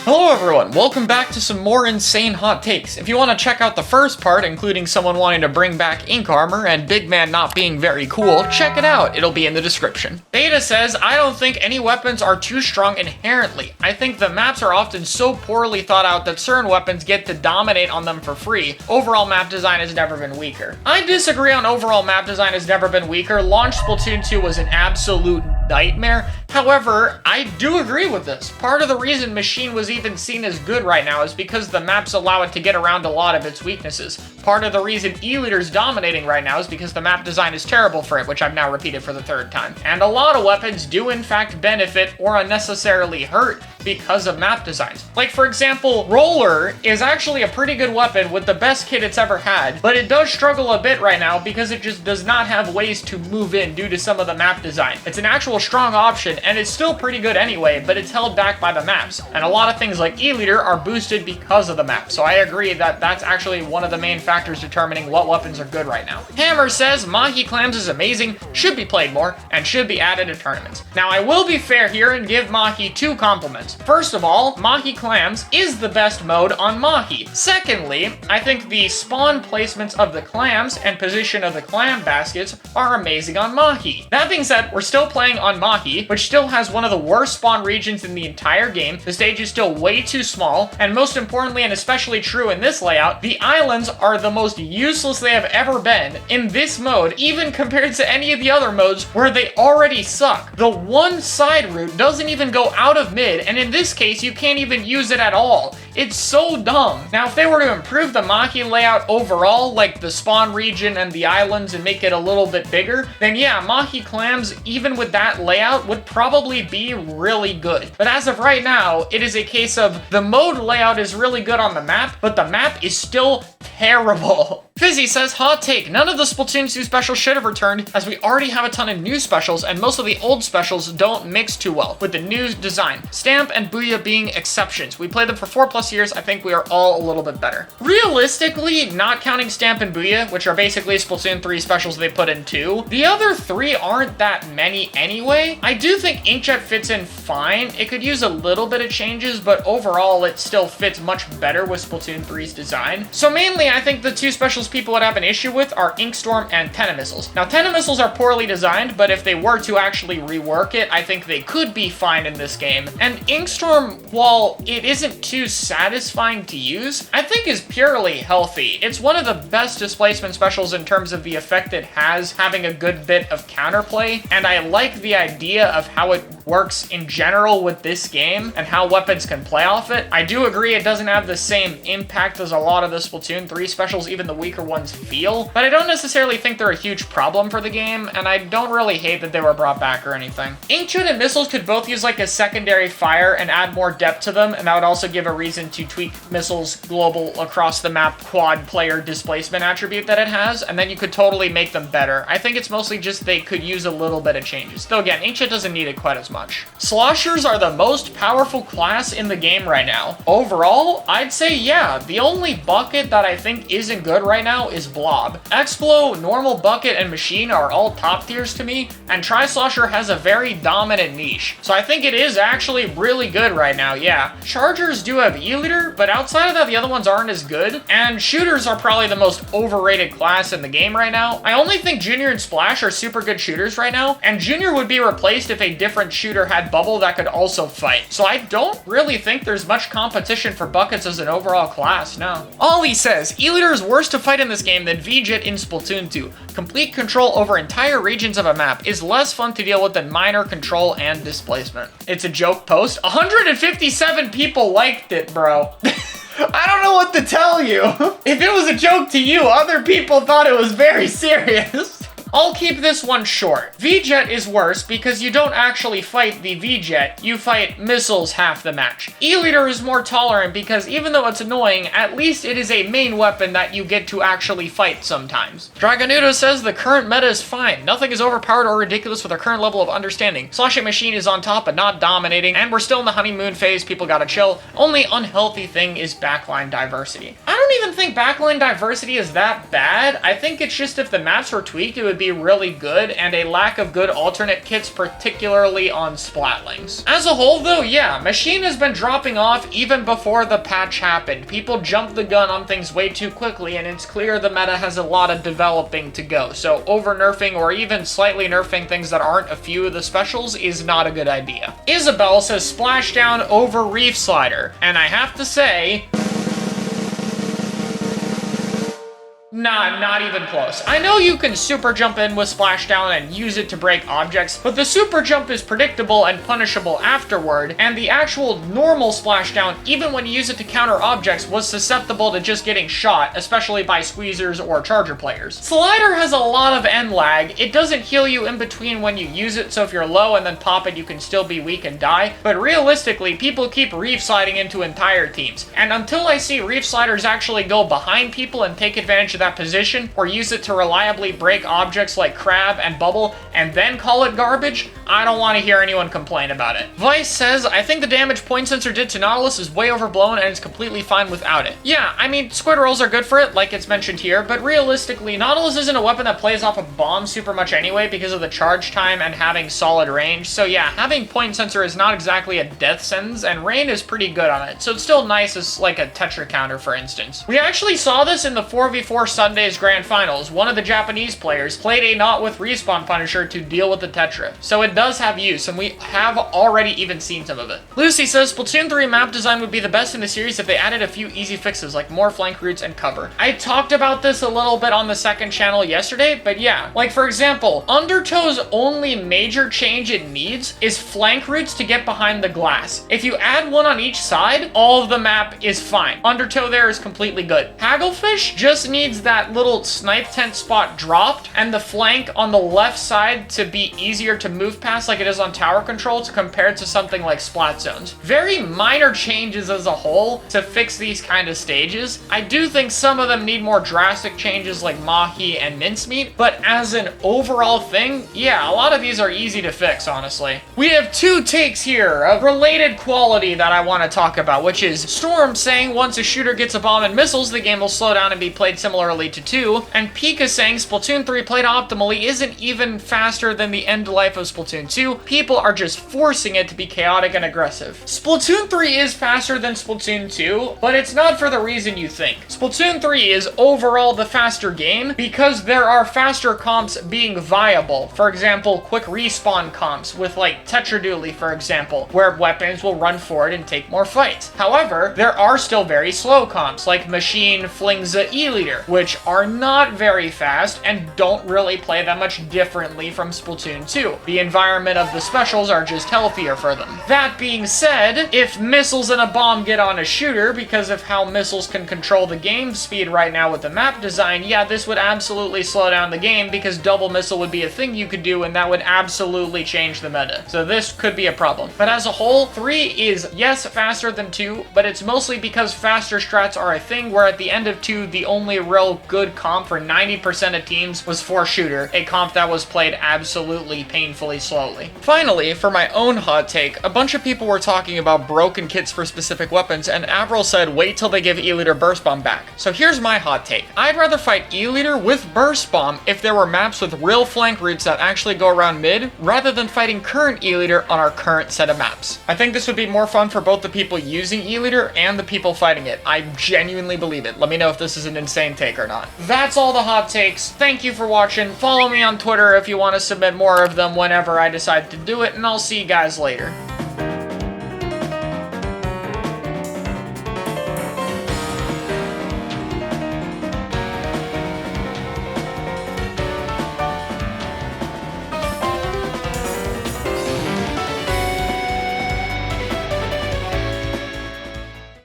Hello everyone, welcome back to some more insane hot takes. If you want to check out the first part, including someone wanting to bring back ink armor and Big Man not being very cool, check it out, it'll be in the description. Beta says, I don't think any weapons are too strong inherently. I think the maps are often so poorly thought out that certain weapons get to dominate on them for free. Overall map design has never been weaker. I disagree on overall map design has never been weaker. Launch Splatoon 2 was an absolute nightmare. However, I do agree with this. Part of the reason Machine was even seen as good right now is because the maps allow it to get around a lot of its weaknesses. Part of the reason E-Liter's dominating right now is because the map design is terrible for it, which I've now repeated for the third time. And a lot of weapons do in fact benefit or unnecessarily hurt because of map designs. Like for example, Roller is actually a pretty good weapon with the best kit it's ever had, but it does struggle a bit right now because it just does not have ways to move in due to some of the map design. It's an actual strong option and it's still pretty good anyway, but it's held back by the maps. And a lot of things like E-Liter are boosted because of the map, so I agree that that's actually one of the main factors determining what weapons are good right now. Hammer says Mahi Clams is amazing, should be played more, and should be added to tournaments. Now I will be fair here and give Mahi two compliments. First of all, Mahi Clams is the best mode on Mahi. Secondly, I think the spawn placements of the clams and position of the clam baskets are amazing on Mahi. That being said, we're still playing on Mahi, which still has one of the worst spawn regions in the entire game. The stage is still way too small, and most importantly, and especially true in this layout, the islands are the most useless they have ever been in this mode, even compared to any of the other modes where they already suck. The one side route doesn't even go out of mid, and in this case, you can't even use it at all. It's so dumb. Now, if they were to improve the Mahi layout overall, like the spawn region and the islands, and make it a little bit bigger, then yeah, Mahi Clams, even with that layout, would probably be really good. But as of right now, it is a case of the mode layout is really good on the map, but the map is still terrible. Fizzy says, hot take, none of the Splatoon 2 specials should have returned, as we already have a ton of new specials, and most of the old specials don't mix too well with the new design. Stamp and Booyah being exceptions. We played them for 4+ years, I think we are all a little bit better. Realistically, not counting Stamp and Booyah, which are basically Splatoon 3 specials they put in 2, the other 3 aren't that many anyway. I do think Inkjet fits in fine. It could use a little bit of changes, but overall it still fits much better with Splatoon 3's design. So mainly, I think the two specials people would have an issue with are Inkstorm and Missiles. Now, Missiles are poorly designed, but if they were to actually rework it, I think they could be fine in this game. And Inkstorm, while it isn't too satisfying to use, I think is purely healthy. It's one of the best displacement specials in terms of the effect it has, having a good bit of counterplay, and I like the idea of how it works in general with this game and how weapons can play off it. I do agree it doesn't have the same impact as a lot of the Splatoon 3 specials, even the weaker ones feel, but I don't necessarily think they're a huge problem for the game, and I don't really hate that they were brought back or anything. Inkjet and Missiles could both use like a secondary fire and add more depth to them, and that would also give a reason to tweak Missiles' global across the map quad player displacement attribute that it has, and then you could totally make them better. I think it's mostly just they could use a little bit of changes. Though again, Inkjet doesn't need it quite as much. Sloshers are the most powerful class in the game right now. Overall, I'd say yeah, the only bucket that I think isn't good right now is Blob. Explo, Normal Bucket, and Machine are all top tiers to me, and Tri-Slosher has a very dominant niche. So I think it is actually really good right now, yeah. Chargers do have E-Liter, but outside of that, the other ones aren't as good, and Shooters are probably the most overrated class in the game right now. I only think Junior and Splash are super good shooters right now, and Junior would be replaced if a different shooter had Bubble that could also fight. So I don't really think there's much competition for buckets as an overall class, no. Ollie says, E-Liter is worse to fight in this game than Vjet in Splatoon 2. Complete control over entire regions of a map is less fun to deal with than minor control and displacement. It's a joke post. 157 people liked it, bro. I don't know what to tell you. If it was a joke to you, other people thought it was very serious. I'll keep this one short. Vjet is worse because you don't actually fight the Vjet, you fight Missiles half the match. E-Liter is more tolerant because even though it's annoying, at least it is a main weapon that you get to actually fight sometimes. Dragonudo says the current meta is fine. Nothing is overpowered or ridiculous with our current level of understanding. Sloshing Machine is on top but not dominating, and we're still in the honeymoon phase, people gotta chill. Only unhealthy thing is backline diversity. I don't don't even think backline diversity is that bad. I think it's just if the maps were tweaked, it would be really good, and a lack of good alternate kits, particularly on Splatlings. As a whole, though, yeah, Machine has been dropping off even before the patch happened. People jumped the gun on things way too quickly, and it's clear the meta has a lot of developing to go, so over-nerfing or even slightly nerfing things that aren't a few of the specials is not a good idea. Isabel says Splashdown over Reef Slider, and I have to say, nah, not even close. I know you can super jump in with Splashdown and use it to break objects, but the super jump is predictable and punishable afterward, and the actual normal Splashdown, even when you use it to counter objects, was susceptible to just getting shot, especially by squeezers or charger players. Slider has a lot of end lag. It doesn't heal you in between when you use it, so if you're low and then pop it, you can still be weak and die, but realistically, people keep Reef Sliding into entire teams, and until I see Reef Sliders actually go behind people and take advantage of that position, or use it to reliably break objects like Crab and Bubble, and then call it garbage, I don't want to hear anyone complain about it. Vice says, I think the damage point sensor did to Nautilus is way overblown and it's completely fine without it. Yeah, I mean, squid rolls are good for it, like it's mentioned here, but realistically, Nautilus isn't a weapon that plays off of bombs super much anyway because of the charge time and having solid range, so yeah, having point sensor is not exactly a death sentence, and Rain is pretty good on it, so it's still nice as like a Tetra counter, for instance. We actually saw this in the 4v4 Sunday's Grand Finals. One of the Japanese players played a Naut with Respawn Punisher to deal with the Tetra, so it does have use, and we have already even seen some of it. Lucy says, Splatoon 3 map design would be the best in the series if they added a few easy fixes, like more flank routes and cover. I talked about this a little bit on the second channel yesterday, but yeah, like for example, Undertow's only major change it needs is flank routes to get behind the glass. If you add one on each side, all of the map is fine. Undertow there is completely good. Hagglefish just needs that little snipe tent spot dropped and the flank on the left side to be easier to move past like it is on tower controls compared to something like Splat Zones. Very minor changes as a whole to fix these kind of stages. I do think some of them need more drastic changes like Mahi and Mincemeat, but as an overall thing, yeah, a lot of these are easy to fix, honestly. We have two takes here of related quality that I want to talk about, which is Storm saying once a shooter gets a bomb and missiles, the game will slow down and be played similarly to 2, and Pika saying Splatoon 3 played optimally isn't even faster than the end life of Splatoon 2. People are just forcing it to be chaotic and aggressive. Splatoon 3 is faster than Splatoon 2, but it's not for the reason you think. Splatoon 3 is overall the faster game because there are faster comps being viable. For example, quick respawn comps with like Tetradooley, for example, where weapons will run forward and take more fights. However, there are still very slow comps like Machine Flingza E-Liter, which are not very fast and don't really play that much differently from Splatoon 2. The environment of the specials are just healthier for them. That being said, if missiles and a bomb get on a shooter because of how missiles can control the game speed right now with the map design, yeah, this would absolutely slow down the game because double missile would be a thing you could do and that would absolutely change the meta. So this could be a problem. But as a whole, 3 is, yes, faster than 2, but it's mostly because faster strats are a thing where at the end of 2, the only real good comp for 90% of teams was 4-shooter, a comp that was played absolutely painfully slowly. Finally, for my own hot take, a bunch of people were talking about broken kits for specific weapons, and Avril said wait till they give E-Liter Burst Bomb back. So here's my hot take. I'd rather fight E-Liter with Burst Bomb if there were maps with real flank routes that actually go around mid, rather than fighting current E-Liter on our current set of maps. I think this would be more fun for both the people using E-Liter and the people fighting it. I genuinely believe it. Let me know if this is an insane take or not. That's all the hot takes. Thank you for watching. Follow me on Twitter if you want to submit more of them whenever I decide to do it, and I'll see you guys later.